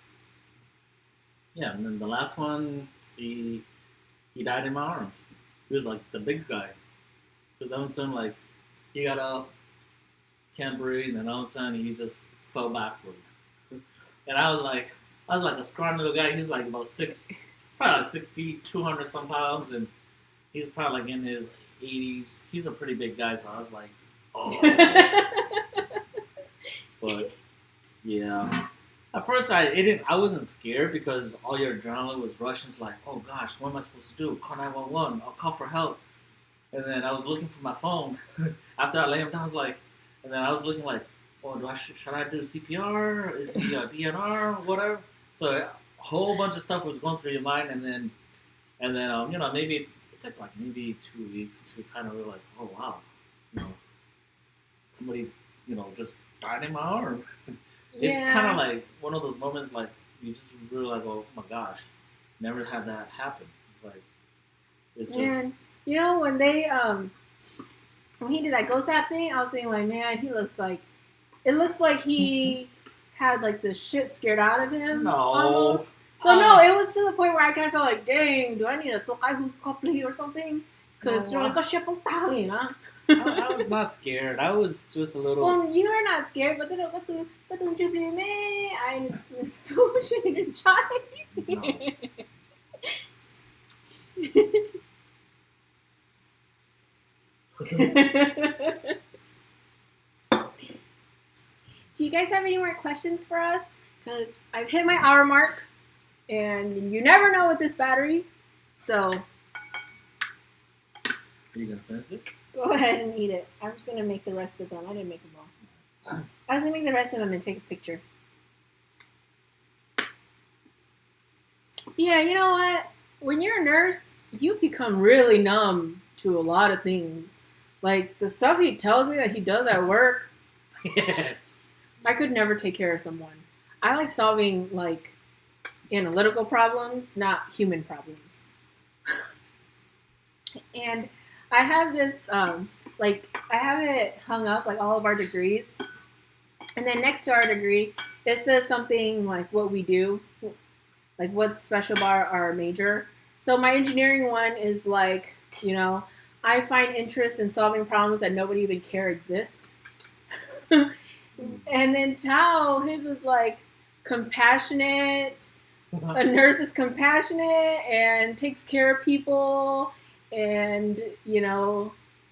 yeah, and then the last one, he died in my arms. He was like the big guy. Because all of a sudden, like, he got up, can't breathe, and all of a sudden he just fell backward. And I was like a scrawny little guy. He's like about probably like 6 feet, 200 some pounds, and he's probably like in his 80s. He's a pretty big guy, so I was like, oh. But yeah, at first I wasn't scared because all your adrenaline was rushing. It's like, oh gosh, what am I supposed to do? Call 911. I'll call for help. And then I was looking for my phone. After I laid him down, I was like, and then I was looking like, oh, should I do CPR? Is he DNR? Whatever. So a whole bunch of stuff was going through your mind, and then maybe it took like maybe 2 weeks to kind of realize, oh wow, somebody just died in my arm. It's kind of like one of those moments like you just realize, oh my gosh, never had that happen. Like it's just. And when they when he did that ghost app thing, I was thinking like, man, it looks like he had like the shit scared out of him. No. Almost. So no, it was to the point where I kind of felt like, dang, do I need a tokay couple or something? Because you're like, oh shit, huh? I was not scared. I was just a little. Well, you are not scared, but don't you blame me? I didn't try. Do you guys have any more questions for us? Because I've hit my hour mark, and you never know with this battery. So, are you gonna finish this? Go ahead and eat it. I'm just gonna make the rest of them. I didn't make them all. I was gonna make the rest of them and take a picture. Yeah, you know what? When you're a nurse, you become really numb to a lot of things. Like the stuff he tells me that he does at work. I could never take care of someone. I like solving like analytical problems, not human problems. And I have this, I have it hung up, like all of our degrees. And then next to our degree, it says something like what we do, like what's special about our major. So my engineering one is like, I find interest in solving problems that nobody even care exists. And then Tao, his is like compassionate. A nurse is compassionate and takes care of people and,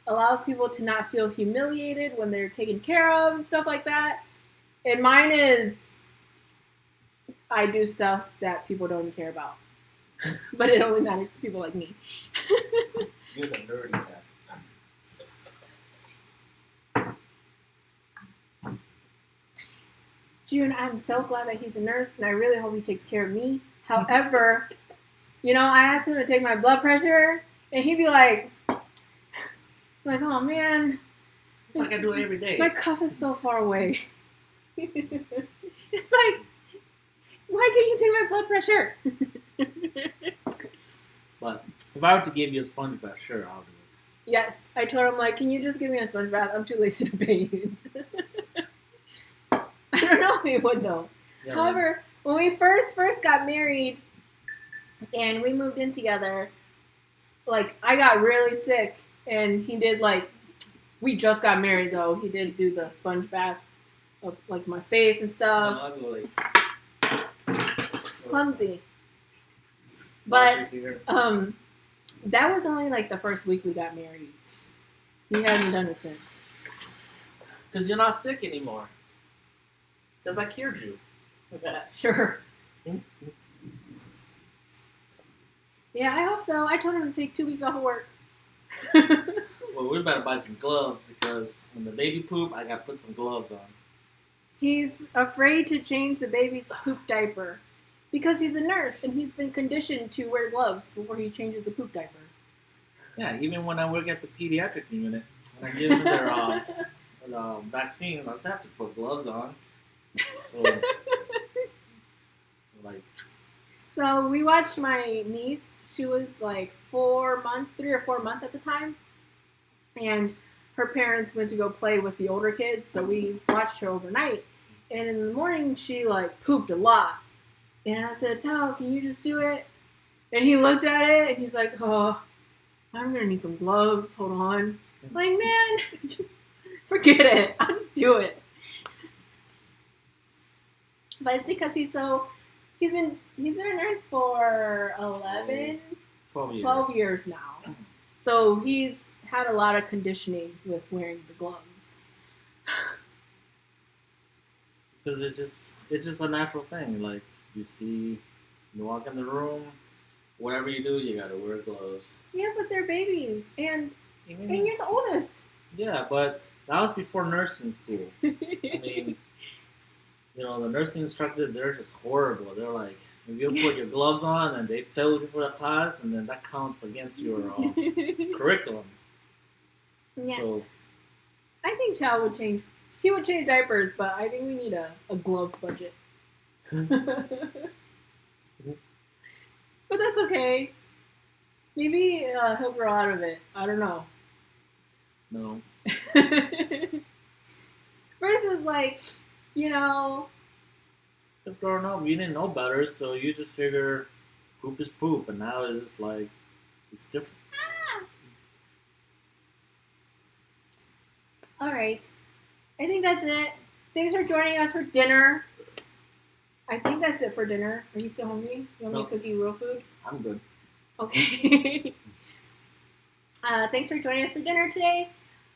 allows people to not feel humiliated when they're taken care of and stuff like that. And mine is I do stuff that people don't even care about. But it only matters to people like me. You're the nerdy type. June, I'm so glad that he's a nurse, and I really hope he takes care of me. However, I asked him to take my blood pressure, and he'd be like, oh man, like I do every day. My cuff is so far away. It's like, why can't you take my blood pressure? But if I were to give you a sponge bath, sure, I'll do it. Yes, I told him can you just give me a sponge bath? I'm too lazy to bathe. I don't know if he would though. Yeah, however, when we first got married and we moved in together, I got really sick and he did we just got married though. He did do the sponge bath of my face and stuff. Clumsy. But that was only the first week we got married. He hasn't done it since. Because you're not sick anymore. Because I cured you. Sure. Yeah, I hope so. I told him to take 2 weeks off of work. Well, we better buy some gloves because when the baby poop, I got to put some gloves on. He's afraid to change the baby's poop diaper because he's a nurse and he's been conditioned to wear gloves before he changes the poop diaper. Yeah, even when I work at the pediatric unit, when I give them their vaccine, I still have to put gloves on. So, like, So we watched my niece. She was like 4 months, 3 or 4 months at the time, and her parents went to go play with the older kids. So we watched her overnight, and in the morning she like pooped a lot. And I said, "Tao, can you just do it?" And he looked at it and he's like, "Oh, I'm gonna need some gloves. Hold on." I'm like, man, just forget it. I'll just do it. But it's because he's been a nurse for 12 years. years now. So he's had a lot of conditioning with wearing the gloves. Because it's just a natural thing. Like, you walk in the room, whatever you do, you gotta wear gloves. Yeah, but they're babies, and Even, you're the oldest. yeah, but that was before nursing school. I mean, the nursing instructors, they're just horrible. They're like, if you put your gloves on and they failed you for the class, and then that counts against your curriculum. Yeah, So, I think Tao would change. He would change diapers, but I think we need a glove budget. But that's okay. Maybe he'll grow out of it. I don't know. no. Versus like, Just growing up, you didn't know better, so you just figure poop is poop, and now it's just like, it's different. all right. I think that's it. Thanks for joining us for dinner. I think that's it for dinner. Are you still hungry? You want me to cook you real food? I'm good. Okay. Thanks for joining us for dinner today.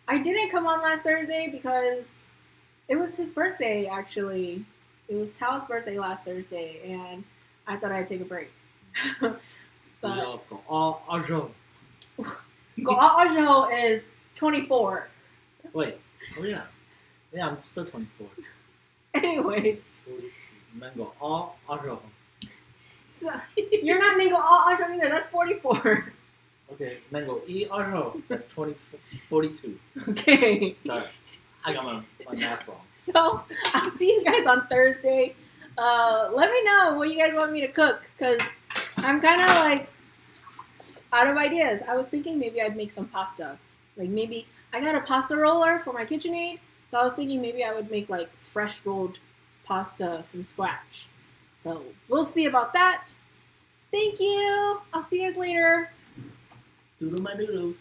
I didn't come on last Thursday because it was his birthday, actually. It was Tao's birthday last Thursday, and I thought I'd take a break. But Go'ajo is 24. Wait. Oh, yeah. Yeah, I'm still 24. Anyways. Mango. Ajo. So, you're not Ningo Ajo either. That's 44. Okay, mango. Ajo. That's 42. Okay. Sorry. I got my math wrong. So, I'll see you guys on Thursday. Let me know what you guys want me to cook, because I'm kind of like out of ideas. I was thinking maybe I'd make some pasta. Like maybe I got a pasta roller for my KitchenAid, so I was thinking maybe I would make like fresh rolled pasta from scratch. So we'll see about that. Thank you. I'll see you guys later. Doodle my doodles.